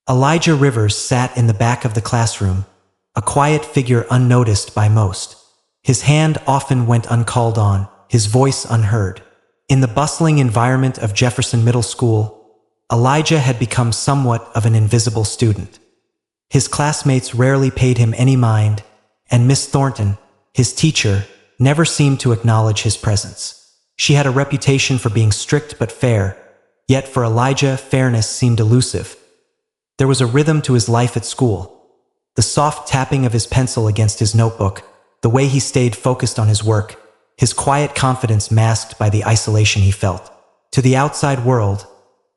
Elijah Rivers sat in the back of the classroom, a quiet figure unnoticed by most. His hand often went uncalled on, his voice unheard. In the bustling environment of Jefferson Middle School, Elijah had become somewhat of an invisible student. His classmates rarely paid him any mind, and Miss Thornton, his teacher, never seemed to acknowledge his presence. She had a reputation for being strict but fair, yet for Elijah, fairness seemed elusive. There was a rhythm to his life at school. The soft tapping of his pencil against his notebook, the way he stayed focused on his work, his quiet confidence masked by the isolation he felt. To the outside world,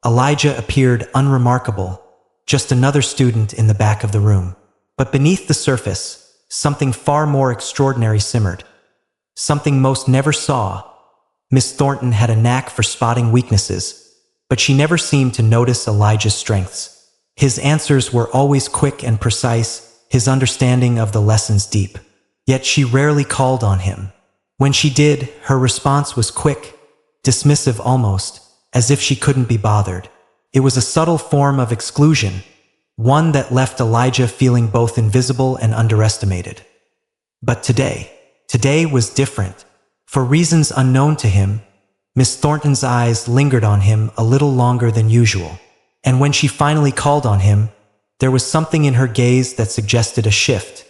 Elijah appeared unremarkable, just another student in the back of the room. But beneath the surface, something far more extraordinary simmered. Something most never saw. Miss Thornton had a knack for spotting weaknesses, but she never seemed to notice Elijah's strengths. His answers were always quick and precise, his understanding of the lessons deep. Yet she rarely called on him. When she did, her response was quick, dismissive almost, as if she couldn't be bothered. It was a subtle form of exclusion, one that left Elijah feeling both invisible and underestimated. But today was different. For reasons unknown to him, Miss Thornton's eyes lingered on him a little longer than usual. And when she finally called on him, there was something in her gaze that suggested a shift,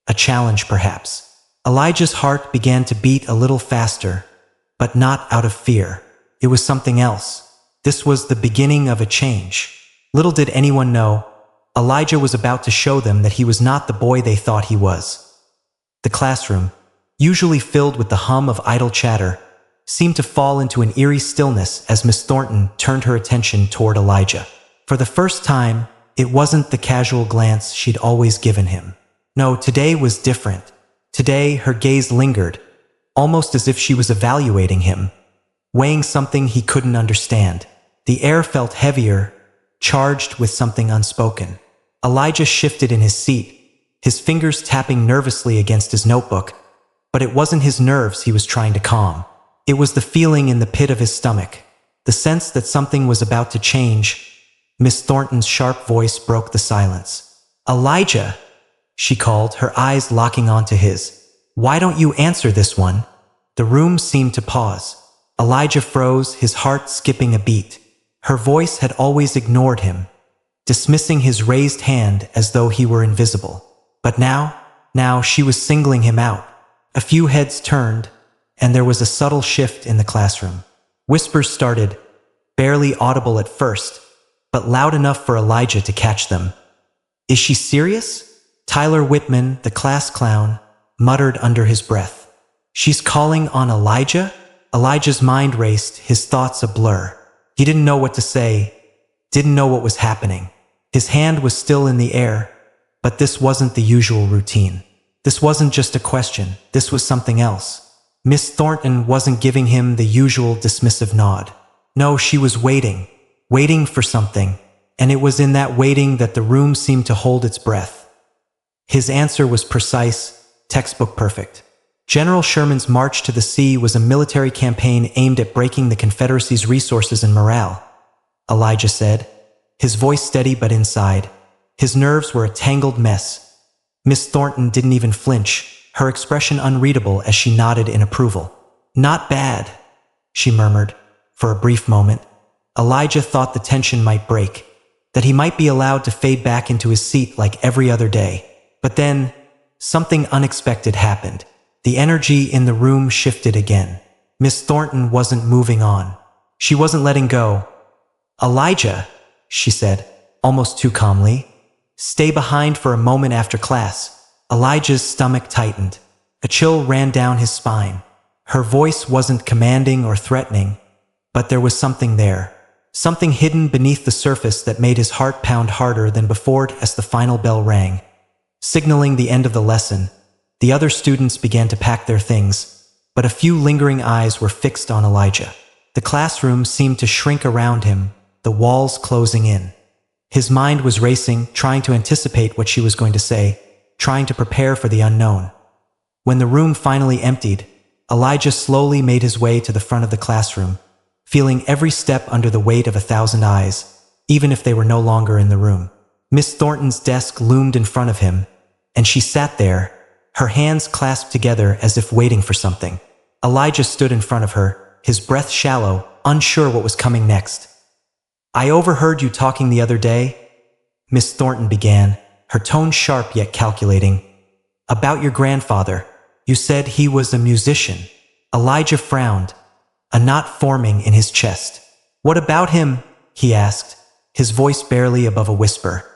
a challenge perhaps. Elijah's heart began to beat a little faster, but not out of fear. It was something else. This was the beginning of a change. Little did anyone know, Elijah was about to show them that he was not the boy they thought he was. The classroom, usually filled with the hum of idle chatter, seemed to fall into an eerie stillness as Miss Thornton turned her attention toward Elijah. For the first time, it wasn't the casual glance she'd always given him. No, today was different. Today, her gaze lingered, almost as if she was evaluating him, weighing something he couldn't understand. The air felt heavier, charged with something unspoken. Elijah shifted in his seat, his fingers tapping nervously against his notebook, but it wasn't his nerves he was trying to calm. It was the feeling in the pit of his stomach, the sense that something was about to change. Miss Thornton's sharp voice broke the silence. "Elijah," she called, her eyes locking onto his. "Why don't you answer this one?" The room seemed to pause. Elijah froze, his heart skipping a beat. Her voice had always ignored him, dismissing his raised hand as though he were invisible. But now she was singling him out. A few heads turned, and there was a subtle shift in the classroom. Whispers started, barely audible at first, but loud enough for Elijah to catch them. "Is she serious?" Tyler Whitman, the class clown, muttered under his breath. "She's calling on Elijah?" Elijah's mind raced, his thoughts a blur. He didn't know what to say, didn't know what was happening. His hand was still in the air, but this wasn't the usual routine. This wasn't just a question, this was something else. Miss Thornton wasn't giving him the usual dismissive nod. No, she was waiting for something, and it was in that waiting that the room seemed to hold its breath. His answer was precise, textbook perfect. General Sherman's March to the Sea was a military campaign aimed at breaking the Confederacy's resources and morale, Elijah said, his voice steady but inside. His nerves were a tangled mess. Miss Thornton didn't even flinch, her expression unreadable as she nodded in approval. "Not bad," she murmured. For a brief moment, Elijah thought the tension might break, that he might be allowed to fade back into his seat like every other day. But then, something unexpected happened. The energy in the room shifted again. Miss Thornton wasn't moving on. She wasn't letting go. "Elijah," she said, almost too calmly, "stay behind for a moment after class." Elijah's stomach tightened. A chill ran down his spine. Her voice wasn't commanding or threatening, but there was something there. Something hidden beneath the surface that made his heart pound harder than before as the final bell rang, signaling the end of the lesson. The other students began to pack their things, but a few lingering eyes were fixed on Elijah. The classroom seemed to shrink around him, the walls closing in. His mind was racing, trying to anticipate what she was going to say, trying to prepare for the unknown. When the room finally emptied, Elijah slowly made his way to the front of the classroom, feeling every step under the weight of 1,000 eyes, even if they were no longer in the room. Miss Thornton's desk loomed in front of him, and she sat there, her hands clasped together as if waiting for something. Elijah stood in front of her, his breath shallow, unsure what was coming next. "I overheard you talking the other day," Miss Thornton began, her tone sharp yet calculating. "About your grandfather. You said he was a musician." Elijah frowned, a knot forming in his chest. "What about him?" he asked, his voice barely above a whisper.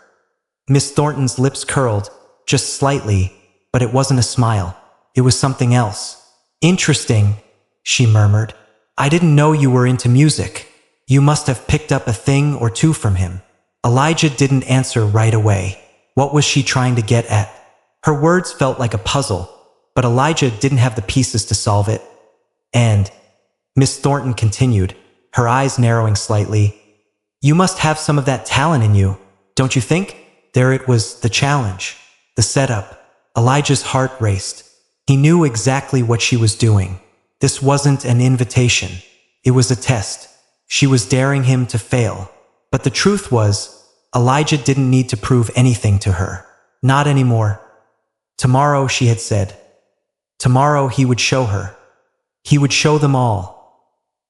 Miss Thornton's lips curled, just slightly, but it wasn't a smile. It was something else. "Interesting," she murmured. "I didn't know you were into music. You must have picked up a thing or two from him." Elijah didn't answer right away. What was she trying to get at? Her words felt like a puzzle, but Elijah didn't have the pieces to solve it. "And," Miss Thornton continued, her eyes narrowing slightly, "you must have some of that talent in you, don't you think?" There it was, the challenge, the setup. Elijah's heart raced. He knew exactly what she was doing. This wasn't an invitation. It was a test. She was daring him to fail. But the truth was, Elijah didn't need to prove anything to her. Not anymore. Tomorrow, she had said. Tomorrow he would show her. He would show them all.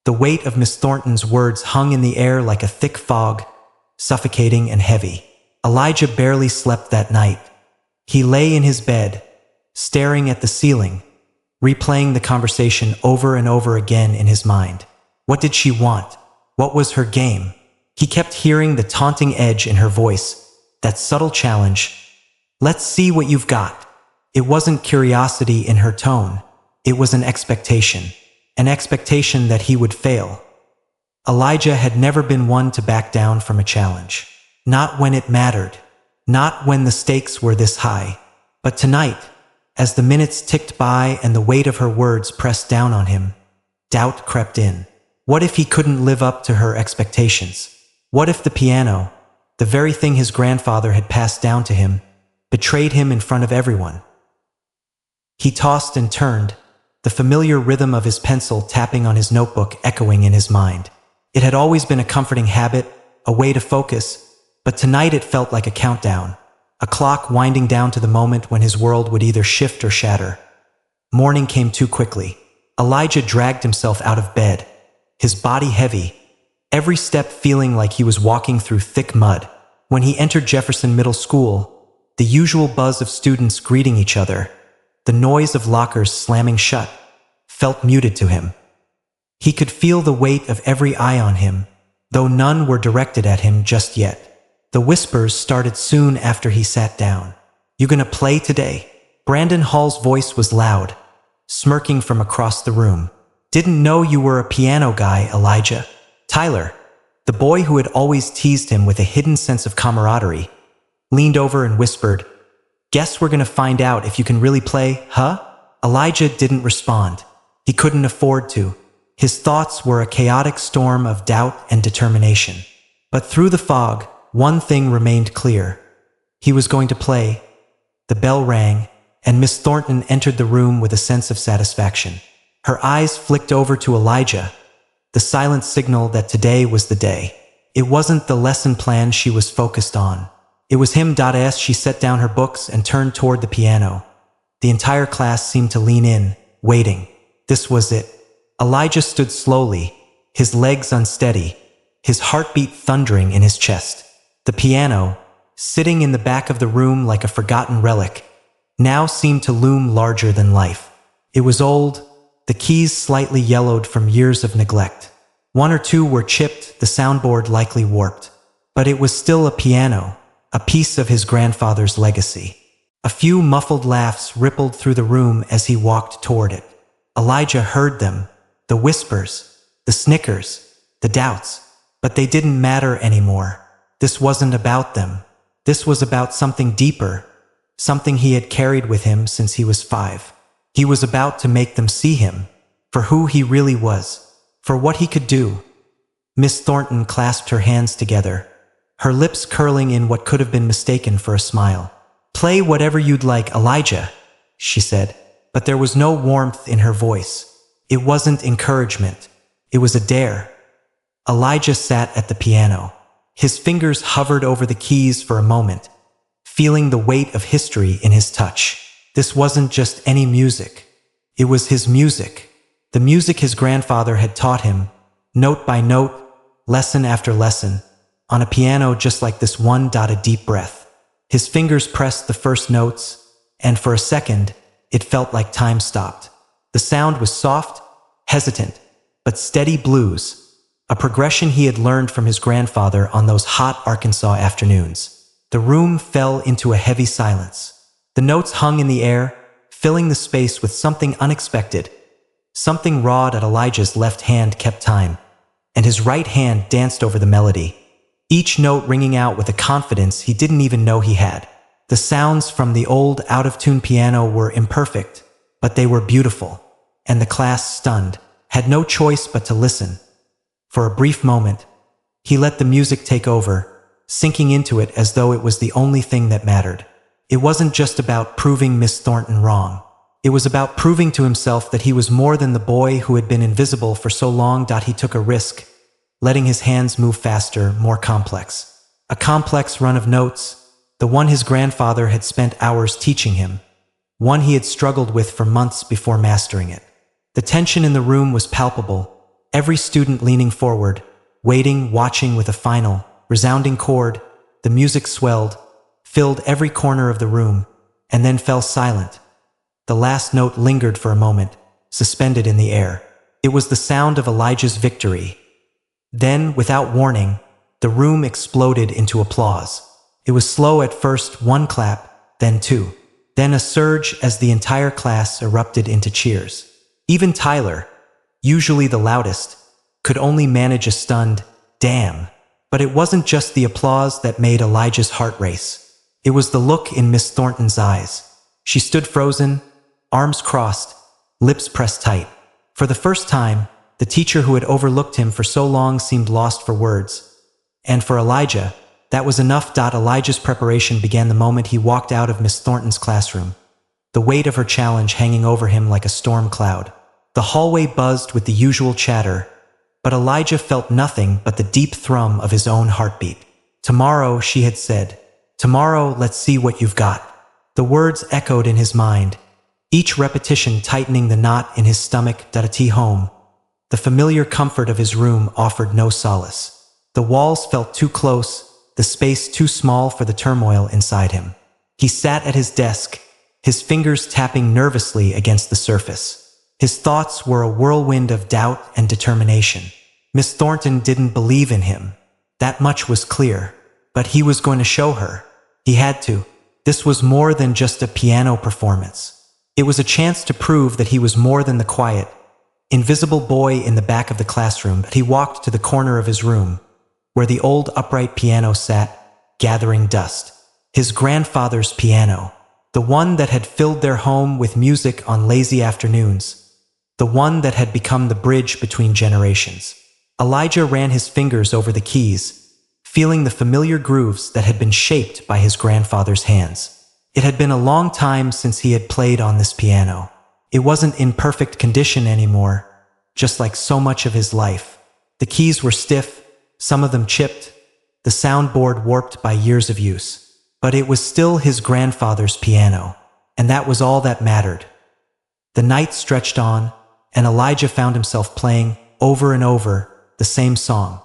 The weight of Miss Thornton's words hung in the air like a thick fog, suffocating and heavy. Elijah barely slept that night. He lay in his bed, staring at the ceiling, replaying the conversation over and over again in his mind. What did she want? What was her game? He kept hearing the taunting edge in her voice, that subtle challenge. "Let's see what you've got." It wasn't curiosity in her tone. It was an expectation that he would fail. Elijah had never been one to back down from a challenge. Not when it mattered. Not when the stakes were this high. But tonight, as the minutes ticked by and the weight of her words pressed down on him, doubt crept in. What if he couldn't live up to her expectations? What if the piano, the very thing his grandfather had passed down to him, betrayed him in front of everyone? He tossed and turned, the familiar rhythm of his pencil tapping on his notebook echoing in his mind. It had always been a comforting habit, a way to focus, but tonight it felt like a countdown, a clock winding down to the moment when his world would either shift or shatter. Morning came too quickly. Elijah dragged himself out of bed, his body heavy, every step feeling like he was walking through thick mud. When he entered Jefferson Middle School, the usual buzz of students greeting each other, the noise of lockers slamming shut, felt muted to him. He could feel the weight of every eye on him, though none were directed at him just yet. The whispers started soon after he sat down. "You gonna play today?" Brandon Hall's voice was loud, smirking from across the room. "Didn't know you were a piano guy, Elijah." Tyler, the boy who had always teased him with a hidden sense of camaraderie, leaned over and whispered, "Guess we're gonna find out if you can really play, huh?" Elijah didn't respond. He couldn't afford to. His thoughts were a chaotic storm of doubt and determination. But through the fog, one thing remained clear. He was going to play. The bell rang, and Miss Thornton entered the room with a sense of satisfaction. Her eyes flicked over to Elijah, the silent signal that today was the day. It wasn't the lesson plan she was focused on. It was him. As she set down her books and turned toward the piano, the entire class seemed to lean in, waiting. This was it. Elijah stood slowly, his legs unsteady, his heartbeat thundering in his chest. The piano, sitting in the back of the room like a forgotten relic, now seemed to loom larger than life. It was old, the keys slightly yellowed from years of neglect. One or two were chipped, the soundboard likely warped. But it was still a piano, a piece of his grandfather's legacy. A few muffled laughs rippled through the room as he walked toward it. Elijah heard them, the whispers, the snickers, the doubts, but they didn't matter anymore. This wasn't about them. This was about something deeper, something he had carried with him since he was 5. He was about to make them see him, for who he really was, for what he could do. Miss Thornton clasped her hands together, her lips curling in what could have been mistaken for a smile. "Play whatever you'd like, Elijah," she said, but there was no warmth in her voice. It wasn't encouragement. It was a dare. Elijah sat at the piano. His fingers hovered over the keys for a moment, feeling the weight of history in his touch. This wasn't just any music. It was his music. The music his grandfather had taught him, note by note, lesson after lesson, on a piano just like this one. A deep breath. His fingers pressed the first notes, and for a second, it felt like time stopped. The sound was soft, hesitant, but steady blues, a progression he had learned from his grandfather on those hot Arkansas afternoons. The room fell into a heavy silence. The notes hung in the air, filling the space with something unexpected. Something raw. Elijah's left hand kept time, and his right hand danced over the melody, each note ringing out with a confidence he didn't even know he had. The sounds from the old, out-of-tune piano were imperfect, but they were beautiful, and the class, stunned, had no choice but to listen. For a brief moment, he let the music take over, sinking into it as though it was the only thing that mattered. It wasn't just about proving Miss Thornton wrong. It was about proving to himself that he was more than the boy who had been invisible for so long. He took a risk, letting his hands move faster, more complex. A complex run of notes, the one his grandfather had spent hours teaching him, one he had struggled with for months before mastering it. The tension in the room was palpable, every student leaning forward, waiting, watching with a final, resounding chord. The music swelled, filled every corner of the room, and then fell silent. The last note lingered for a moment, suspended in the air. It was the sound of Elijah's victory. Then, without warning, the room exploded into applause. It was slow at first, one clap, then two. Then a surge as the entire class erupted into cheers. Even Tyler, usually the loudest, could only manage a stunned, "Damn." But it wasn't just the applause that made Elijah's heart race. It was the look in Miss Thornton's eyes. She stood frozen, arms crossed, lips pressed tight. For the first time, the teacher who had overlooked him for so long seemed lost for words. And for Elijah, that was enough. Elijah's preparation began the moment he walked out of Miss Thornton's classroom, the weight of her challenge hanging over him like a storm cloud. The hallway buzzed with the usual chatter, but Elijah felt nothing but the deep thrum of his own heartbeat. "Tomorrow," she had said. "Tomorrow, let's see what you've got." The words echoed in his mind, each repetition tightening the knot in his stomach. Home. The familiar comfort of his room offered no solace. The walls felt too close, the space too small for the turmoil inside him. He sat at his desk, his fingers tapping nervously against the surface. His thoughts were a whirlwind of doubt and determination. Miss Thornton didn't believe in him. That much was clear. But he was going to show her. He had to. This was more than just a piano performance. It was a chance to prove that he was more than the quiet, invisible boy in the back of the classroom. He walked to the corner of his room, where the old upright piano sat, gathering dust. His grandfather's piano, the one that had filled their home with music on lazy afternoons, the one that had become the bridge between generations. Elijah ran his fingers over the keys, feeling the familiar grooves that had been shaped by his grandfather's hands. It had been a long time since he had played on this piano. It wasn't in perfect condition anymore, just like so much of his life. The keys were stiff, some of them chipped, the soundboard warped by years of use. But it was still his grandfather's piano, and that was all that mattered. The night stretched on, and Elijah found himself playing, over and over, the same song.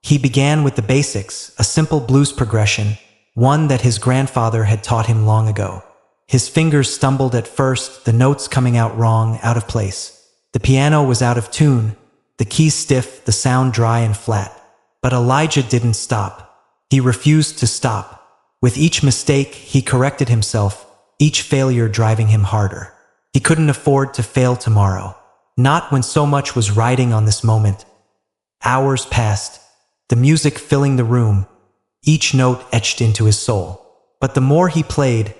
He began with the basics, a simple blues progression, one that his grandfather had taught him long ago. His fingers stumbled at first, the notes coming out wrong, out of place. The piano was out of tune, the keys stiff, the sound dry and flat. But Elijah didn't stop. He refused to stop. With each mistake, he corrected himself, each failure driving him harder. He couldn't afford to fail tomorrow. Not when so much was riding on this moment. Hours passed, the music filling the room, each note etched into his soul. But the more he played,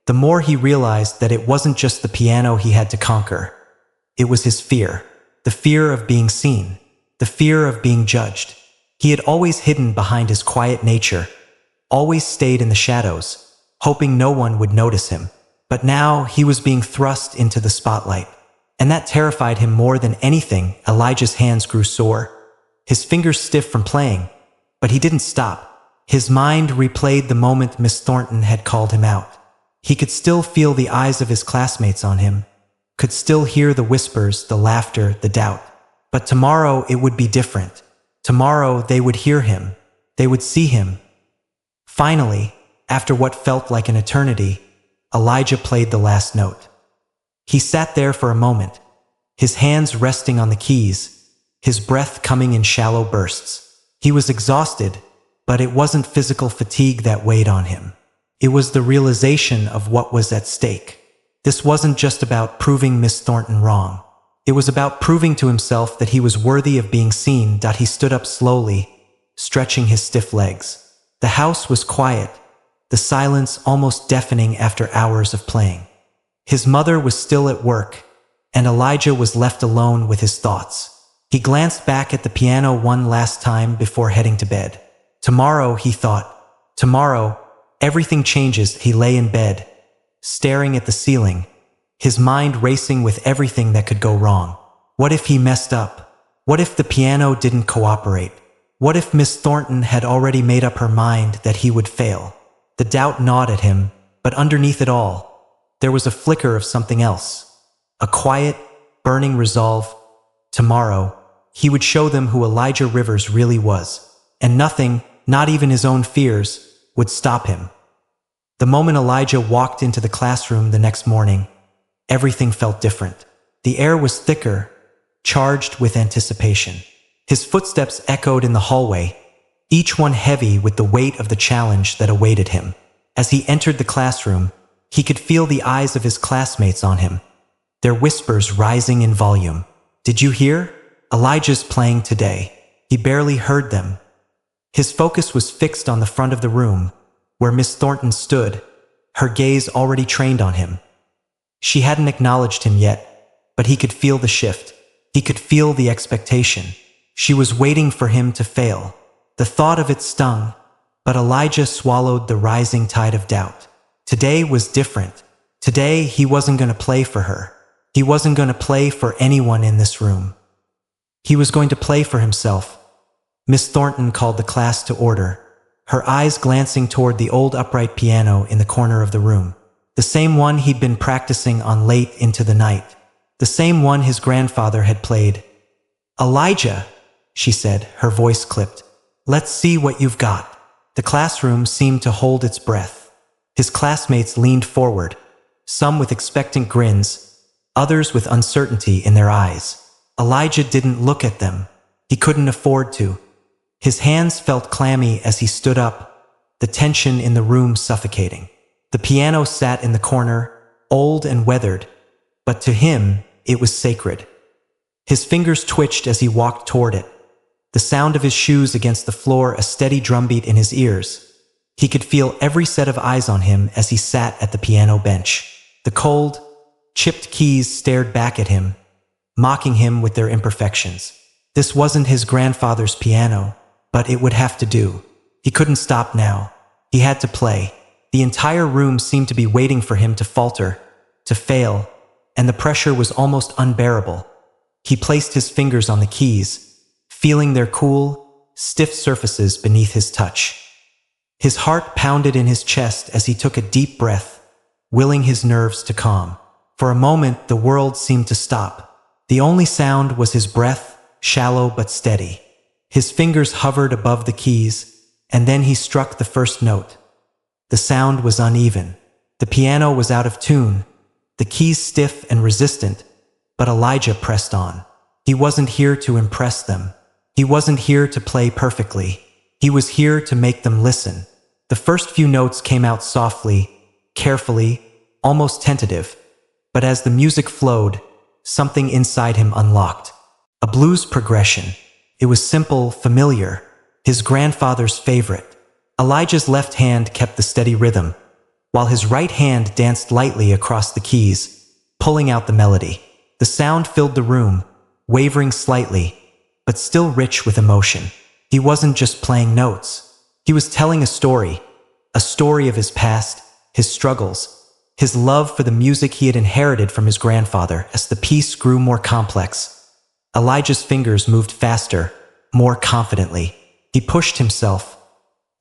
the more he realized that it wasn't just the piano he had to conquer. It was his fear. The fear of being seen. The fear of being judged. He had always hidden behind his quiet nature, always stayed in the shadows, hoping no one would notice him. But now he was being thrust into the spotlight. And that terrified him more than anything. Elijah's hands grew sore, his fingers stiff from playing. But he didn't stop. His mind replayed the moment Miss Thornton had called him out. He could still feel the eyes of his classmates on him, could still hear the whispers, the laughter, the doubt. But tomorrow it would be different. Tomorrow they would hear him. They would see him. Finally, after what felt like an eternity, Elijah played the last note. He sat there for a moment, his hands resting on the keys, his breath coming in shallow bursts. He was exhausted, but it wasn't physical fatigue that weighed on him. It was the realization of what was at stake. This wasn't just about proving Miss Thornton wrong. It was about proving to himself that he was worthy of being seen. He stood up slowly, stretching his stiff legs. The house was quiet, the silence almost deafening after hours of playing. His mother was still at work, and Elijah was left alone with his thoughts. He glanced back at the piano one last time before heading to bed. Tomorrow, he thought. Tomorrow, everything changes. He lay in bed, staring at the ceiling, his mind racing with everything that could go wrong. What if he messed up? What if the piano didn't cooperate? What if Miss Thornton had already made up her mind that he would fail? The doubt gnawed at him, but underneath it all, there was a flicker of something else. A quiet, burning resolve. Tomorrow, he would show them who Elijah Rivers really was, and nothing, not even his own fears, would stop him. The moment Elijah walked into the classroom the next morning, everything felt different. The air was thicker, charged with anticipation. His footsteps echoed in the hallway, each one heavy with the weight of the challenge that awaited him. As he entered the classroom, he could feel the eyes of his classmates on him, their whispers rising in volume. Did you hear? Elijah's playing today. He barely heard them. His focus was fixed on the front of the room, where Miss Thornton stood, her gaze already trained on him. She hadn't acknowledged him yet, but he could feel the shift. He could feel the expectation. She was waiting for him to fail. The thought of it stung, but Elijah swallowed the rising tide of doubt. Today was different. Today he wasn't going to play for her. He wasn't going to play for anyone in this room. He was going to play for himself. Miss Thornton called the class to order, her eyes glancing toward the old upright piano in the corner of the room. The same one he'd been practicing on late into the night. The same one his grandfather had played. "Elijah," she said, her voice clipped. "Let's see what you've got." The classroom seemed to hold its breath. His classmates leaned forward, some with expectant grins, others with uncertainty in their eyes. Elijah didn't look at them. He couldn't afford to. His hands felt clammy as he stood up, the tension in the room suffocating. The piano sat in the corner, old and weathered, but to him, it was sacred. His fingers twitched as he walked toward it, the sound of his shoes against the floor a steady drumbeat in his ears. He could feel every set of eyes on him as he sat at the piano bench. The cold, chipped keys stared back at him, mocking him with their imperfections. This wasn't his grandfather's piano, but it would have to do. He couldn't stop now. He had to play. The entire room seemed to be waiting for him to falter, to fail, and the pressure was almost unbearable. He placed his fingers on the keys, feeling their cool, stiff surfaces beneath his touch. His heart pounded in his chest as he took a deep breath, willing his nerves to calm. For a moment, the world seemed to stop. The only sound was his breath, shallow but steady. His fingers hovered above the keys, and then he struck the first note. The sound was uneven. The piano was out of tune, the keys stiff and resistant, but Elijah pressed on. He wasn't here to impress them. He wasn't here to play perfectly. He was here to make them listen. The first few notes came out softly, carefully, almost tentative, but as the music flowed, something inside him unlocked. A blues progression. It was simple, familiar, his grandfather's favorite. Elijah's left hand kept the steady rhythm, while his right hand danced lightly across the keys, pulling out the melody. The sound filled the room, wavering slightly, but still rich with emotion. He wasn't just playing notes. He was telling a story of his past, his struggles, his love for the music he had inherited from his grandfather. As the piece grew more complex, Elijah's fingers moved faster, more confidently. He pushed himself,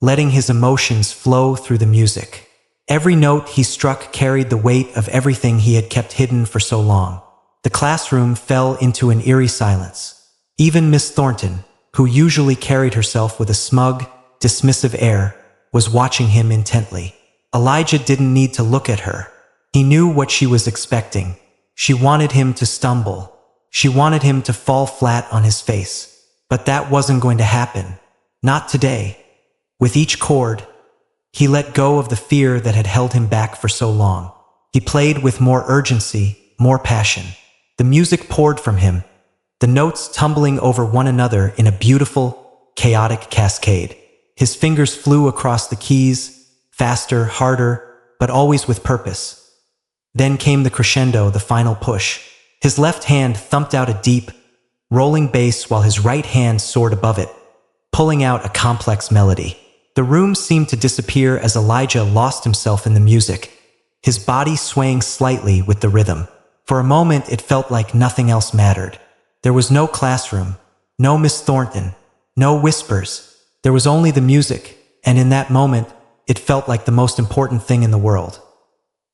letting his emotions flow through the music. Every note he struck carried the weight of everything he had kept hidden for so long. The classroom fell into an eerie silence. Even Miss Thornton, who usually carried herself with a smug, dismissive air, was watching him intently. Elijah didn't need to look at her. He knew what she was expecting. She wanted him to stumble. She wanted him to fall flat on his face. But that wasn't going to happen. Not today. With each chord, he let go of the fear that had held him back for so long. He played with more urgency, more passion. The music poured from him, the notes tumbling over one another in a beautiful, chaotic cascade. His fingers flew across the keys, faster, harder, but always with purpose. Then came the crescendo, the final push. His left hand thumped out a deep, rolling bass while his right hand soared above it, pulling out a complex melody. The room seemed to disappear as Elijah lost himself in the music, his body swaying slightly with the rhythm. For a moment, it felt like nothing else mattered. There was no classroom, no Miss Thornton, no whispers. There was only the music, and in that moment, it felt like the most important thing in the world.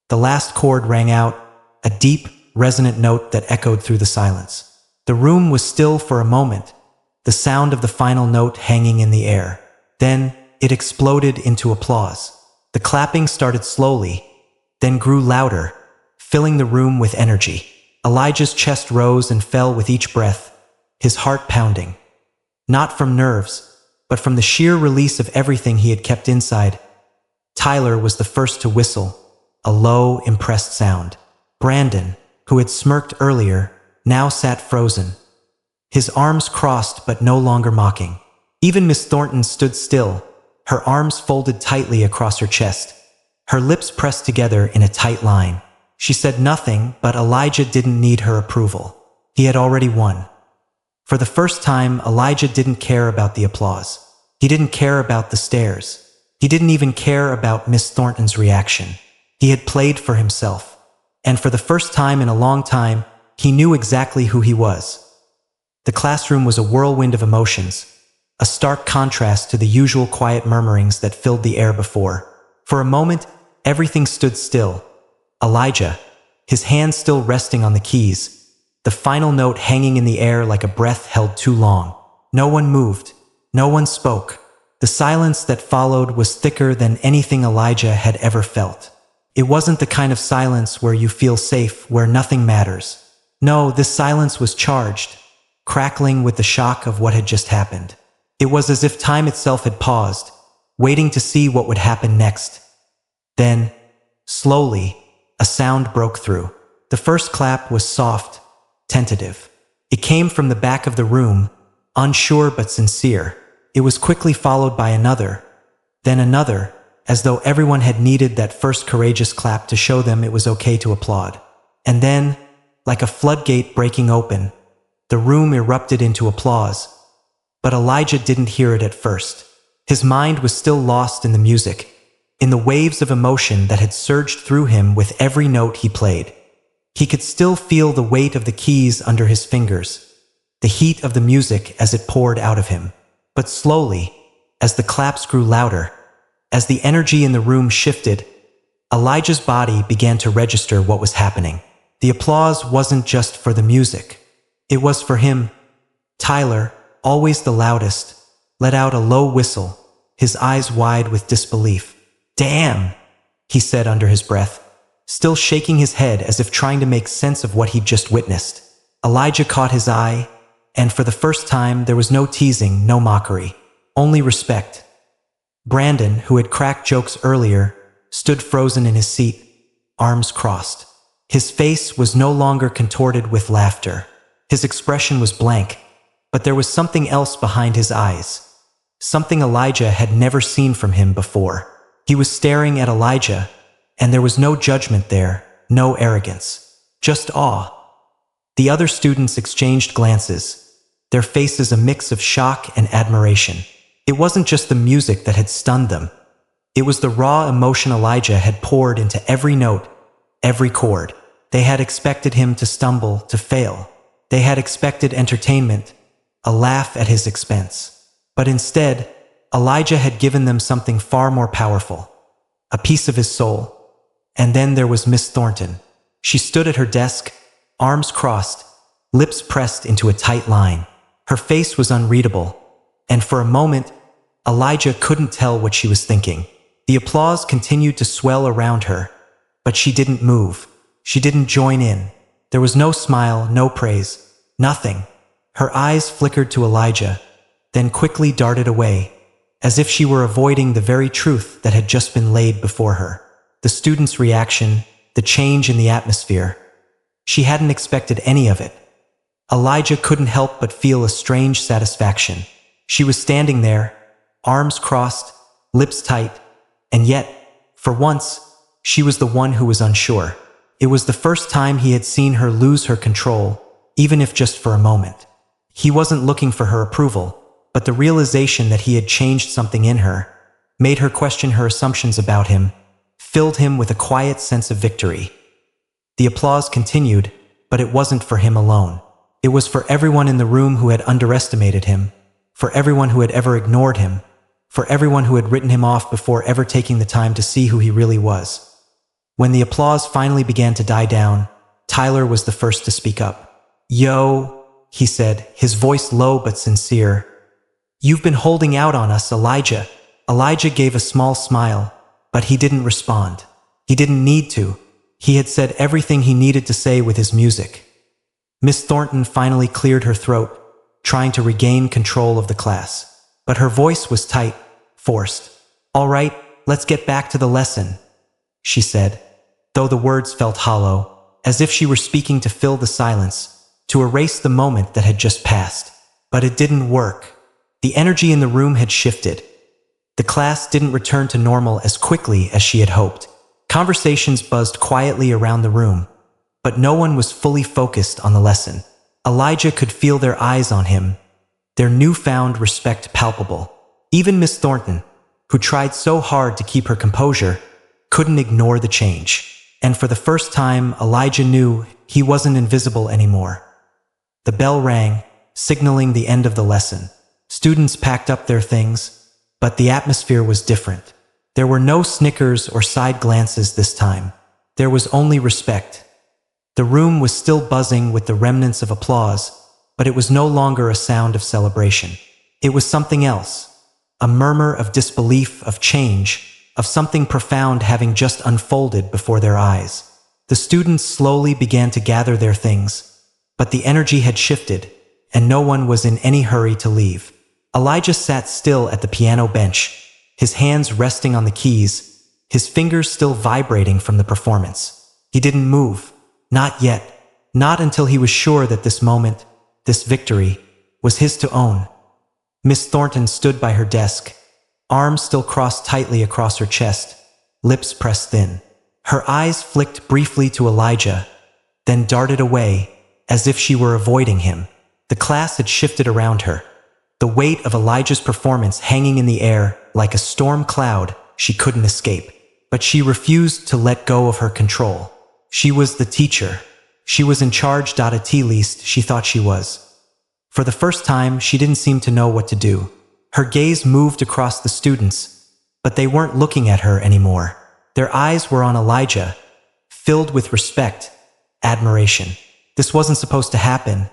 The last chord rang out, a deep, resonant note that echoed through the silence. The room was still for a moment, the sound of the final note hanging in the air. Then, it exploded into applause. The clapping started slowly, then grew louder, filling the room with energy. Elijah's chest rose and fell with each breath, his heart pounding. Not from nerves, but from the sheer release of everything he had kept inside. Tyler was the first to whistle, a low, impressed sound. Brandon, who had smirked earlier, now sat frozen, his arms crossed but no longer mocking. Even Miss Thornton stood still, her arms folded tightly across her chest, her lips pressed together in a tight line. She said nothing, but Elijah didn't need her approval. He had already won. For the first time, Elijah didn't care about the applause. He didn't care about the stares. He didn't even care about Miss Thornton's reaction. He had played for himself. And for the first time in a long time, he knew exactly who he was. The classroom was a whirlwind of emotions, a stark contrast to the usual quiet murmurings that filled the air before. For a moment, everything stood still. Elijah, his hands still resting on the keys, the final note hanging in the air like a breath held too long. No one moved. No one spoke. The silence that followed was thicker than anything Elijah had ever felt. It wasn't the kind of silence where you feel safe, where nothing matters. No, this silence was charged, crackling with the shock of what had just happened. It was as if time itself had paused, waiting to see what would happen next. Then, slowly, a sound broke through. The first clap was soft, tentative. It came from the back of the room, unsure but sincere. It was quickly followed by another, then another, as though everyone had needed that first courageous clap to show them it was okay to applaud. And then, like a floodgate breaking open, the room erupted into applause. But Elijah didn't hear it at first. His mind was still lost in the music, in the waves of emotion that had surged through him with every note he played. He could still feel the weight of the keys under his fingers, the heat of the music as it poured out of him. But slowly, as the claps grew louder, as the energy in the room shifted, Elijah's body began to register what was happening. The applause wasn't just for the music. It was for him. Tyler, always the loudest, let out a low whistle, his eyes wide with disbelief. "Damn," he said under his breath, still shaking his head as if trying to make sense of what he'd just witnessed. Elijah caught his eye, and for the first time there was no teasing, no mockery, only respect. Brandon, who had cracked jokes earlier, stood frozen in his seat, arms crossed. His face was no longer contorted with laughter. His expression was blank, but there was something else behind his eyes, something Elijah had never seen from him before. He was staring at Elijah, and there was no judgment there, no arrogance, just awe. The other students exchanged glances, their faces a mix of shock and admiration. It wasn't just the music that had stunned them. It was the raw emotion Elijah had poured into every note, every chord. They had expected him to stumble, to fail. They had expected entertainment, a laugh at his expense. But instead, Elijah had given them something far more powerful, a piece of his soul. And then there was Miss Thornton. She stood at her desk, arms crossed, lips pressed into a tight line. Her face was unreadable, and for a moment, Elijah couldn't tell what she was thinking. The applause continued to swell around her, but she didn't move. She didn't join in. There was no smile, no praise, nothing. Her eyes flickered to Elijah, then quickly darted away, as if she were avoiding the very truth that had just been laid before her. The students' reaction, the change in the atmosphere. She hadn't expected any of it. Elijah couldn't help but feel a strange satisfaction. She was standing there, arms crossed, lips tight, and yet, for once, she was the one who was unsure. It was the first time he had seen her lose her control, even if just for a moment. He wasn't looking for her approval, but the realization that he had changed something in her, made her question her assumptions about him, filled him with a quiet sense of victory. The applause continued, but it wasn't for him alone. It was for everyone in the room who had underestimated him, for everyone who had ever ignored him, for everyone who had written him off before ever taking the time to see who he really was. When the applause finally began to die down, Tyler was the first to speak up. "Yo," he said, his voice low but sincere. "You've been holding out on us, Elijah." Elijah gave a small smile, but he didn't respond. He didn't need to. He had said everything he needed to say with his music. Miss Thornton finally cleared her throat, trying to regain control of the class. But her voice was tight, forced. "All right, let's get back to the lesson," she said, though the words felt hollow, as if she were speaking to fill the silence, to erase the moment that had just passed. But it didn't work. The energy in the room had shifted. The class didn't return to normal as quickly as she had hoped. Conversations buzzed quietly around the room, but no one was fully focused on the lesson. Elijah could feel their eyes on him, their newfound respect palpable. Even Miss Thornton, who tried so hard to keep her composure, couldn't ignore the change. And for the first time, Elijah knew he wasn't invisible anymore. The bell rang, signaling the end of the lesson. Students packed up their things, but the atmosphere was different. There were no snickers or side glances this time. There was only respect. The room was still buzzing with the remnants of applause, but it was no longer a sound of celebration. It was something else, a murmur of disbelief, of change, of something profound having just unfolded before their eyes. The students slowly began to gather their things, but the energy had shifted, and no one was in any hurry to leave. Elijah sat still at the piano bench, his hands resting on the keys, his fingers still vibrating from the performance. He didn't move, not yet, not until he was sure that this moment, this victory, was his to own. Miss Thornton stood by her desk, arms still crossed tightly across her chest, lips pressed thin. Her eyes flicked briefly to Elijah, then darted away, as if she were avoiding him. The class had shifted around her, the weight of Elijah's performance hanging in the air like a storm cloud she couldn't escape. But she refused to let go of her control. She was the teacher. She was in charge, at least she thought she was. For the first time, she didn't seem to know what to do. Her gaze moved across the students, but they weren't looking at her anymore. Their eyes were on Elijah, filled with respect, admiration. This wasn't supposed to happen,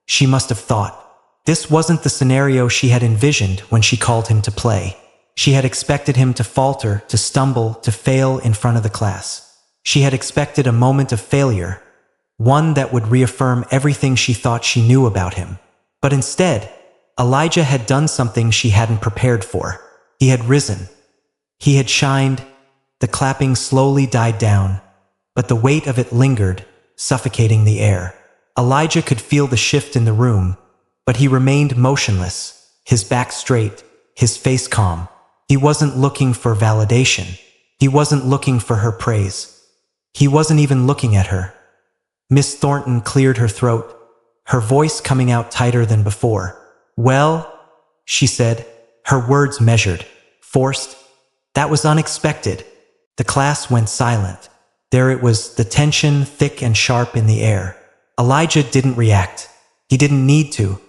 she must have thought. This wasn't the scenario she had envisioned when she called him to play. She had expected him to falter, to stumble, to fail in front of the class. She had expected a moment of failure, one that would reaffirm everything she thought she knew about him. But instead, Elijah had done something she hadn't prepared for. He had risen. He had shined. The clapping slowly died down, but the weight of it lingered, suffocating the air. Elijah could feel the shift in the room, but he remained motionless, his back straight, his face calm. He wasn't looking for validation. He wasn't looking for her praise. He wasn't even looking at her. Miss Thornton cleared her throat, her voice coming out tighter than before. "Well," she said, her words measured, forced. "That was unexpected." The class went silent. There it was, the tension thick and sharp in the air. Elijah didn't react. He didn't need to.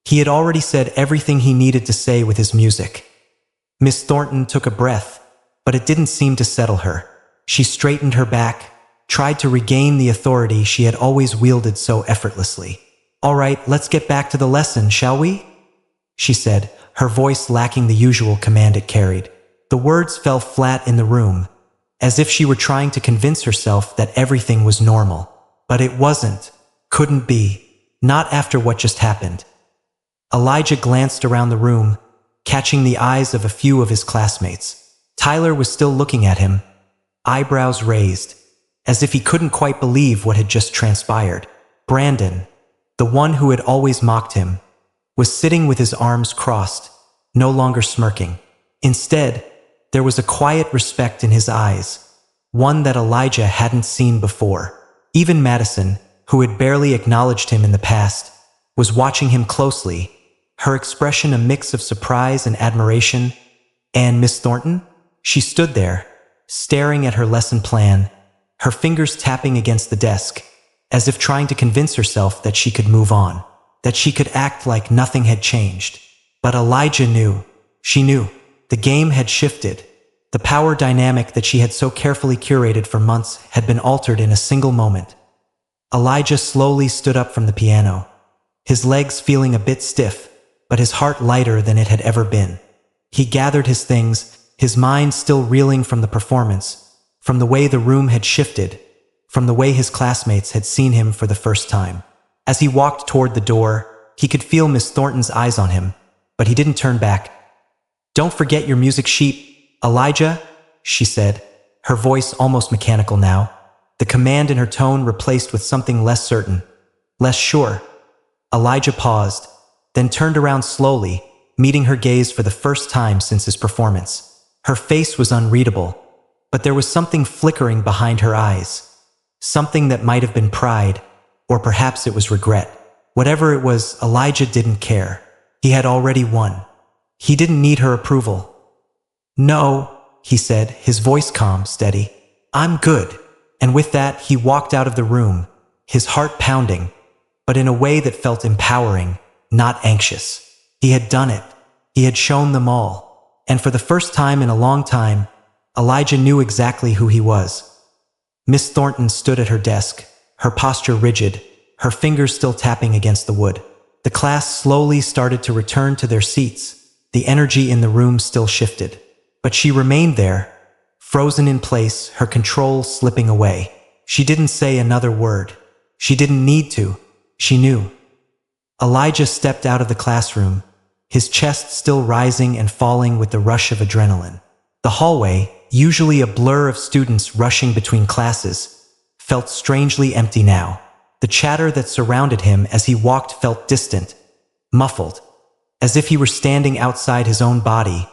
He had already said everything he needed to say with his music. Miss Thornton took a breath, but it didn't seem to settle her. She straightened her back, tried to regain the authority she had always wielded so effortlessly. "All right, let's get back to the lesson, shall we?" she said, her voice lacking the usual command it carried. The words fell flat in the room, as if she were trying to convince herself that everything was normal. But it wasn't, couldn't be, not after what just happened. Elijah glanced around the room, catching the eyes of a few of his classmates. Tyler was still looking at him, eyebrows raised, as if he couldn't quite believe what had just transpired. Brandon, the one who had always mocked him, was sitting with his arms crossed, no longer smirking. Instead, there was a quiet respect in his eyes, one that Elijah hadn't seen before. Even Madison, who had barely acknowledged him in the past, was watching him closely, her expression a mix of surprise and admiration. And Miss Thornton? She stood there, staring at her lesson plan, her fingers tapping against the desk, as if trying to convince herself that she could move on, that she could act like nothing had changed. But Elijah knew. She knew. The game had shifted. The power dynamic that she had so carefully curated for months had been altered in a single moment. Elijah slowly stood up from the piano, his legs feeling a bit stiff, but his heart lighter than it had ever been. He gathered his things, his mind still reeling from the performance, from the way the room had shifted, from the way his classmates had seen him for the first time. As he walked toward the door, he could feel Miss Thornton's eyes on him, but he didn't turn back. "Don't forget your music sheet, Elijah," she said, her voice almost mechanical now, the command in her tone replaced with something less certain, less sure. Elijah paused, then turned around slowly, meeting her gaze for the first time since his performance. Her face was unreadable, but there was something flickering behind her eyes, something that might have been pride, or perhaps it was regret. Whatever it was, Elijah didn't care. He had already won. He didn't need her approval. "No," he said, his voice calm, steady. "I'm good." And with that, he walked out of the room, his heart pounding, but in a way that felt empowering, not anxious. He had done it. He had shown them all. And for the first time in a long time, Elijah knew exactly who he was. Miss Thornton stood at her desk, her posture rigid, her fingers still tapping against the wood. The class slowly started to return to their seats. The energy in the room still shifted. But she remained there, frozen in place, her control slipping away. She didn't say another word. She didn't need to. She knew. Elijah stepped out of the classroom, his chest still rising and falling with the rush of adrenaline. The hallway, usually a blur of students rushing between classes, felt strangely empty now. The chatter that surrounded him as he walked felt distant, muffled, as if he were standing outside his own body,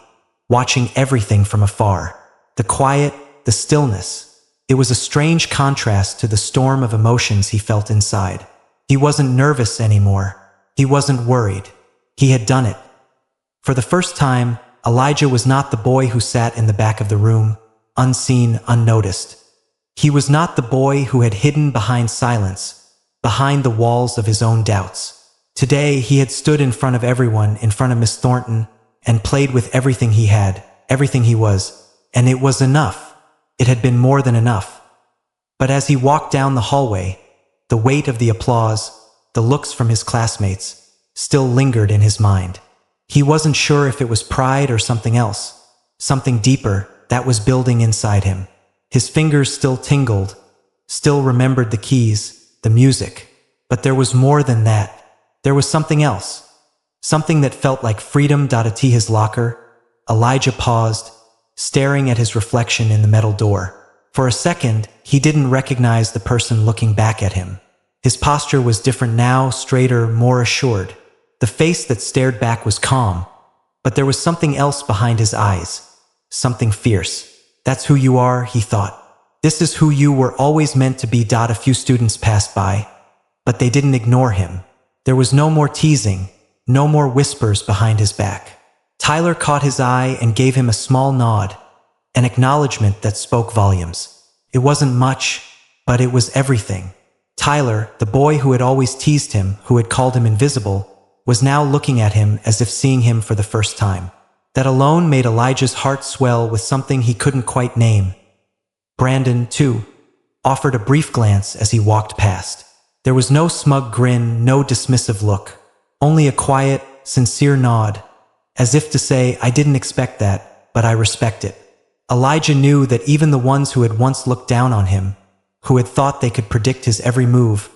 watching everything from afar. The quiet, the stillness. It was a strange contrast to the storm of emotions he felt inside. He wasn't nervous anymore. He wasn't worried. He had done it. For the first time, Elijah was not the boy who sat in the back of the room, unseen, unnoticed. He was not the boy who had hidden behind silence, behind the walls of his own doubts. Today, he had stood in front of everyone, in front of Miss Thornton, and played with everything he had, everything he was, and it was enough. It had been more than enough. But as he walked down the hallway, the weight of the applause, the looks from his classmates, still lingered in his mind. He wasn't sure if it was pride or something else, something deeper that was building inside him. His fingers still tingled, still remembered the keys, the music. But there was more than that. There was something else. Something that felt like freedom. At his locker, Elijah paused, staring at his reflection in the metal door. For a second, he didn't recognize the person looking back at him. His posture was different now, straighter, more assured. The face that stared back was calm, but there was something else behind his eyes. Something fierce. "That's who you are," he thought. "This is who you were always meant to be." A few students passed by, but they didn't ignore him. There was no more teasing, no more whispers behind his back. Tyler caught his eye and gave him a small nod, an acknowledgement that spoke volumes. It wasn't much, but it was everything. Tyler, the boy who had always teased him, who had called him invisible, was now looking at him as if seeing him for the first time. That alone made Elijah's heart swell with something he couldn't quite name. Brandon, too, offered a brief glance as he walked past. There was no smug grin, no dismissive look, only a quiet, sincere nod, as if to say, "I didn't expect that, but I respect it." Elijah knew that even the ones who had once looked down on him, who had thought they could predict his every move,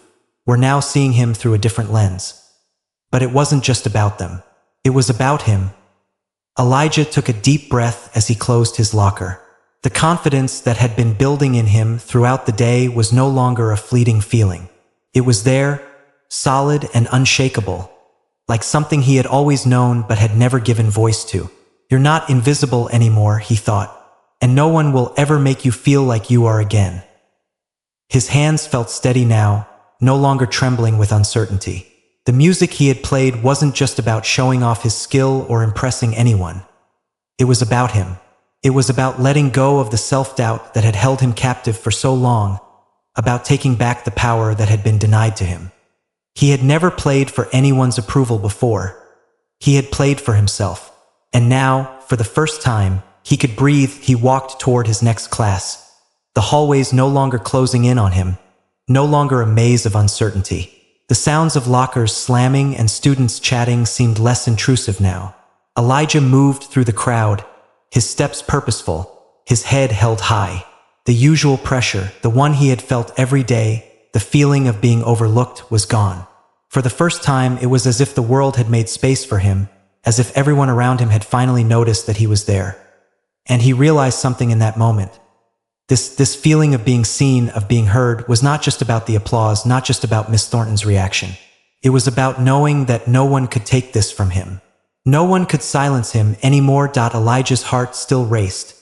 were now seeing him through a different lens. But it wasn't just about them. It was about him. Elijah took a deep breath as he closed his locker. The confidence that had been building in him throughout the day was no longer a fleeting feeling. It was there, solid and unshakable, like something he had always known but had never given voice to. "You're not invisible anymore," he thought, "and no one will ever make you feel like you are again." His hands felt steady now, no longer trembling with uncertainty. The music he had played wasn't just about showing off his skill or impressing anyone. It was about him. It was about letting go of the self-doubt that had held him captive for so long, about taking back the power that had been denied to him. He had never played for anyone's approval before. He had played for himself. And now, for the first time, he could breathe. He walked toward his next class. The hallways no longer closing in on him, no longer a maze of uncertainty. The sounds of lockers slamming and students chatting seemed less intrusive now. Elijah moved through the crowd, his steps purposeful, his head held high. The usual pressure, the one he had felt every day, the feeling of being overlooked, was gone. For the first time, it was as if the world had made space for him, as if everyone around him had finally noticed that he was there. And he realized something in that moment. This feeling of being seen, of being heard, was not just about the applause, not just about Miss Thornton's reaction. It was about knowing that no one could take this from him. No one could silence him anymore. Elijah's heart still raced,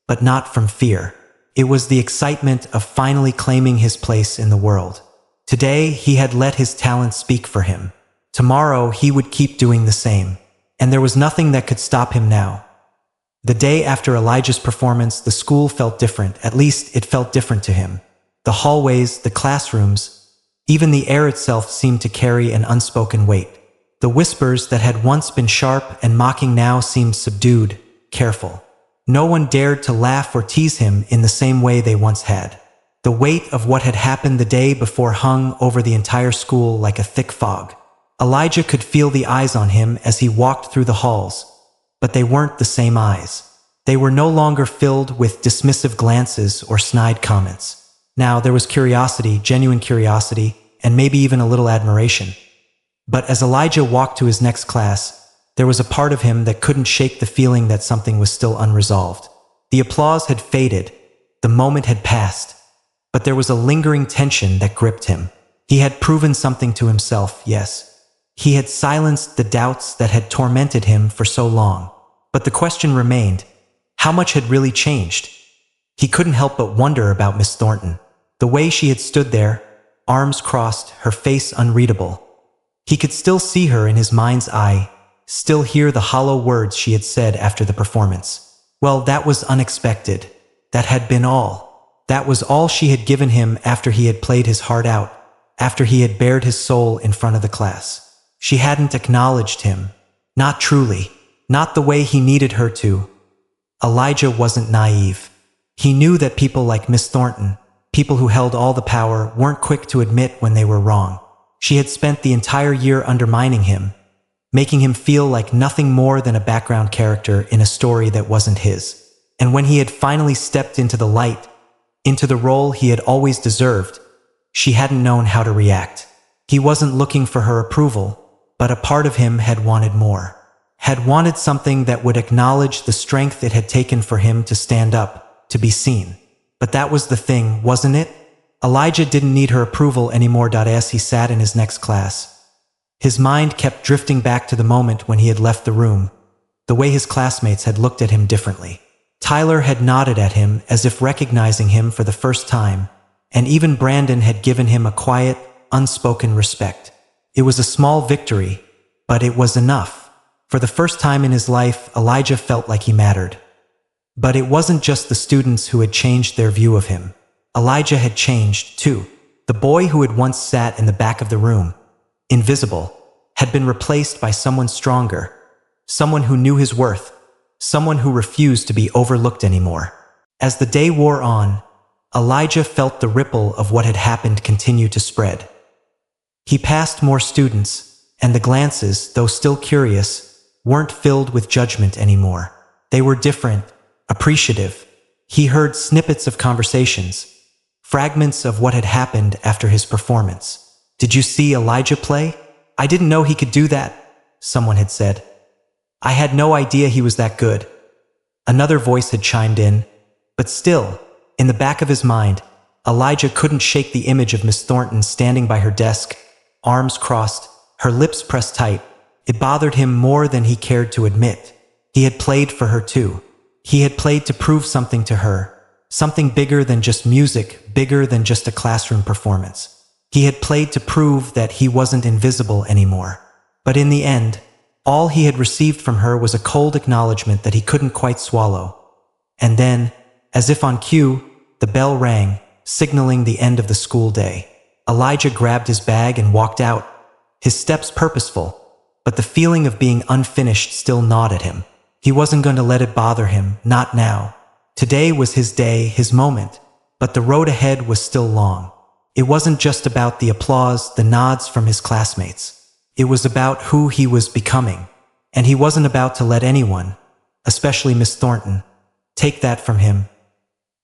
but not from fear. It was the excitement of finally claiming his place in the world. Today, he had let his talent speak for him. Tomorrow, he would keep doing the same. And there was nothing that could stop him now. The day after Elijah's performance, the school felt different. At least it felt different to him. The hallways, the classrooms, even the air itself seemed to carry an unspoken weight. The whispers that had once been sharp and mocking now seemed subdued, careful. No one dared to laugh or tease him in the same way they once had. The weight of what had happened the day before hung over the entire school like a thick fog. Elijah could feel the eyes on him as he walked through the halls. But they weren't the same eyes. They were no longer filled with dismissive glances or snide comments. Now there was curiosity, genuine curiosity, and maybe even a little admiration. But as Elijah walked to his next class, there was a part of him that couldn't shake the feeling that something was still unresolved. The applause had faded, the moment had passed, but there was a lingering tension that gripped him. He had proven something to himself, yes. He had silenced the doubts that had tormented him for so long. But the question remained, how much had really changed? He couldn't help but wonder about Miss Thornton. The way she had stood there, arms crossed, her face unreadable. He could still see her in his mind's eye, still hear the hollow words she had said after the performance. Well, that was unexpected. That had been all. That was all she had given him after he had played his heart out, after he had bared his soul in front of the class. She hadn't acknowledged him. Not truly. Not the way he needed her to. Elijah wasn't naive. He knew that people like Miss Thornton, people who held all the power, weren't quick to admit when they were wrong. She had spent the entire year undermining him, making him feel like nothing more than a background character in a story that wasn't his. And when he had finally stepped into the light, into the role he had always deserved, she hadn't known how to react. He wasn't looking for her approval, but a part of him had wanted more. Had wanted something that would acknowledge the strength it had taken for him to stand up, to be seen. But that was the thing, wasn't it? Elijah didn't need her approval anymore. As he sat in his next class, his mind kept drifting back to the moment when he had left the room, the way his classmates had looked at him differently. Tyler had nodded at him as if recognizing him for the first time, and even Brandon had given him a quiet, unspoken respect. It was a small victory, but it was enough. For the first time in his life, Elijah felt like he mattered. But it wasn't just the students who had changed their view of him. Elijah had changed, too. The boy who had once sat in the back of the room, invisible, had been replaced by someone stronger, someone who knew his worth, someone who refused to be overlooked anymore. As the day wore on, Elijah felt the ripple of what had happened continue to spread. He passed more students, and the glances, though still curious, weren't filled with judgment anymore. They were different, appreciative. He heard snippets of conversations, fragments of what had happened after his performance. "Did you see Elijah play? I didn't know he could do that," someone had said. "I had no idea he was that good." Another voice had chimed in, but still, in the back of his mind, Elijah couldn't shake the image of Miss Thornton standing by her desk, arms crossed, her lips pressed tight. It bothered him more than he cared to admit. He had played for her too. He had played to prove something to her, something bigger than just music, bigger than just a classroom performance. He had played to prove that he wasn't invisible anymore. But in the end, all he had received from her was a cold acknowledgement that he couldn't quite swallow. And then, as if on cue, the bell rang, signaling the end of the school day. Elijah grabbed his bag and walked out, his steps purposeful, but the feeling of being unfinished still gnawed at him. He wasn't going to let it bother him, not now. Today was his day, his moment, but the road ahead was still long. It wasn't just about the applause, the nods from his classmates. It was about who he was becoming, and he wasn't about to let anyone, especially Miss Thornton, take that from him.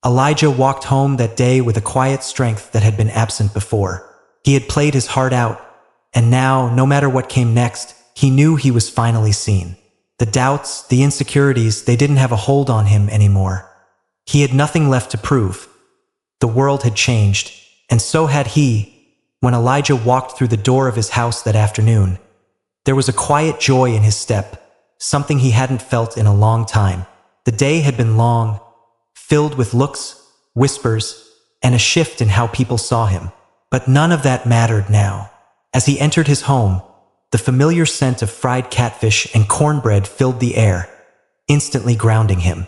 Elijah walked home that day with a quiet strength that had been absent before. He had played his heart out, and now, no matter what came next, he knew he was finally seen. The doubts, the insecurities, they didn't have a hold on him anymore. He had nothing left to prove. The world had changed, and so had he. When Elijah walked through the door of his house that afternoon, there was a quiet joy in his step, something he hadn't felt in a long time. The day had been long, filled with looks, whispers, and a shift in how people saw him. But none of that mattered now. As he entered his home, the familiar scent of fried catfish and cornbread filled the air, instantly grounding him.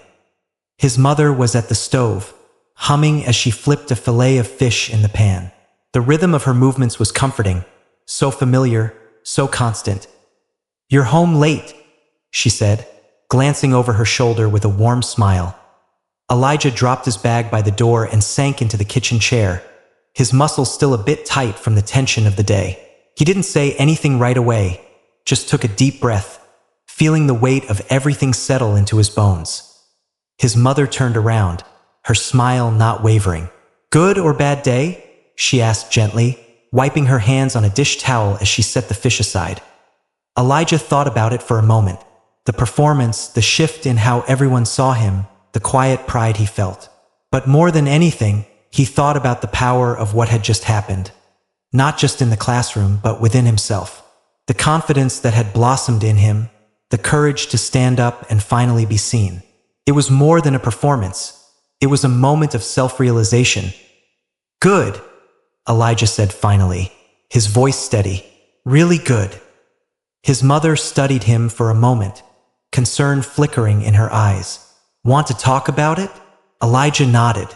His mother was at the stove, humming as she flipped a fillet of fish in the pan. The rhythm of her movements was comforting, so familiar, so constant. "You're home late," she said, glancing over her shoulder with a warm smile. Elijah dropped his bag by the door and sank into the kitchen chair, his muscles still a bit tight from the tension of the day. He didn't say anything right away, just took a deep breath, feeling the weight of everything settle into his bones. His mother turned around, her smile not wavering. "Good or bad day?" she asked gently, wiping her hands on a dish towel as she set the fish aside. Elijah thought about it for a moment. The performance, the shift in how everyone saw him, the quiet pride he felt. But more than anything, he thought about the power of what had just happened. Not just in the classroom, but within himself. The confidence that had blossomed in him, the courage to stand up and finally be seen. It was more than a performance. It was a moment of self-realization. "Good," Elijah said finally, his voice steady. "Really good." His mother studied him for a moment, concern flickering in her eyes. "Want to talk about it?" Elijah nodded,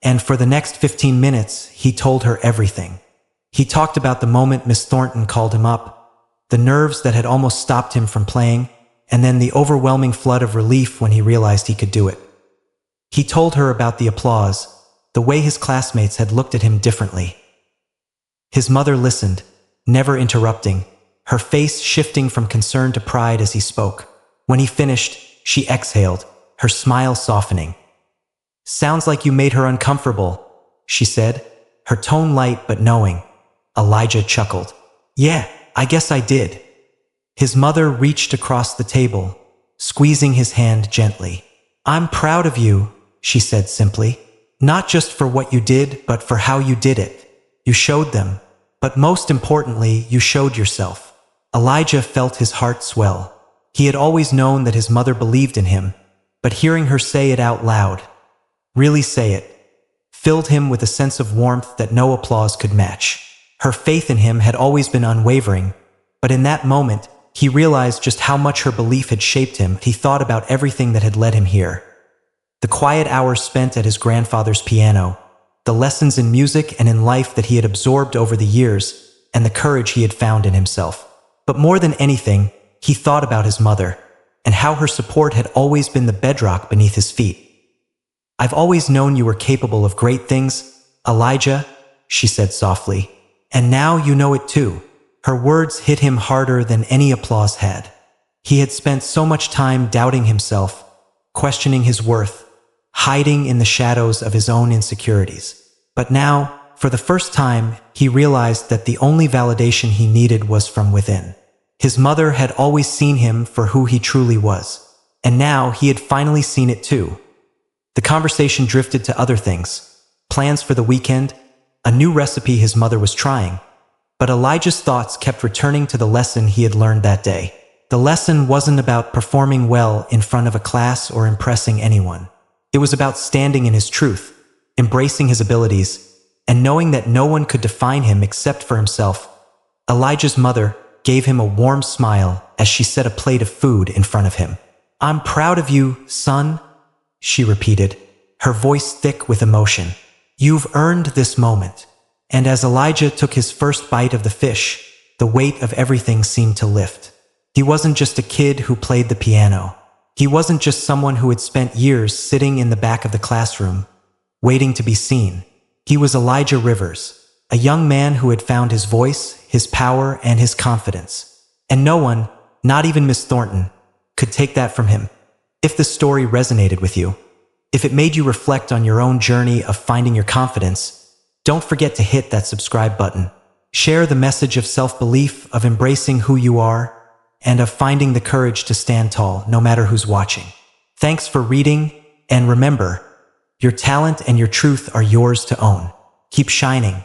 and for the next 15 minutes, he told her everything. He talked about the moment Miss Thornton called him up, the nerves that had almost stopped him from playing, and then the overwhelming flood of relief when he realized he could do it. He told her about the applause, the way his classmates had looked at him differently. His mother listened, never interrupting, her face shifting from concern to pride as he spoke. When he finished, she exhaled, her smile softening. "Sounds like you made her uncomfortable," she said, her tone light but knowing. Elijah chuckled. "Yeah, I guess I did." His mother reached across the table, squeezing his hand gently. "I'm proud of you," she said simply. "Not just for what you did, but for how you did it. You showed them, but most importantly, you showed yourself." Elijah felt his heart swell. He had always known that his mother believed in him, but hearing her say it out loud, really say it, filled him with a sense of warmth that no applause could match. Her faith in him had always been unwavering, but in that moment, he realized just how much her belief had shaped him. He thought about everything that had led him here. The quiet hours spent at his grandfather's piano, the lessons in music and in life that he had absorbed over the years, and the courage he had found in himself. But more than anything, he thought about his mother. and how her support had always been the bedrock beneath his feet. "I've always known you were capable of great things, Elijah," she said softly. "And now you know it too." Her words hit him harder than any applause had. He had spent so much time doubting himself, questioning his worth, hiding in the shadows of his own insecurities. But now, for the first time, he realized that the only validation he needed was from within. His mother had always seen him for who he truly was, and now he had finally seen it too. The conversation drifted to other things: plans for the weekend, a new recipe his mother was trying. But Elijah's thoughts kept returning to the lesson he had learned that day. The lesson wasn't about performing well in front of a class or impressing anyone. It was about standing in his truth, embracing his abilities, and knowing that no one could define him except for himself. Elijah's mother gave him a warm smile as she set a plate of food in front of him. "I'm proud of you, son," she repeated, her voice thick with emotion. "You've earned this moment." And as Elijah took his first bite of the fish, the weight of everything seemed to lift. He wasn't just a kid who played the piano. He wasn't just someone who had spent years sitting in the back of the classroom, waiting to be seen. He was Elijah Rivers, a young man who had found his voice, his power, and his confidence. And no one, not even Miss Thornton, could take that from him. If the story resonated with you, if it made you reflect on your own journey of finding your confidence, don't forget to hit that subscribe button. Share the message of self-belief, of embracing who you are, and of finding the courage to stand tall no matter who's watching. Thanks for reading, and remember, your talent and your truth are yours to own. Keep shining.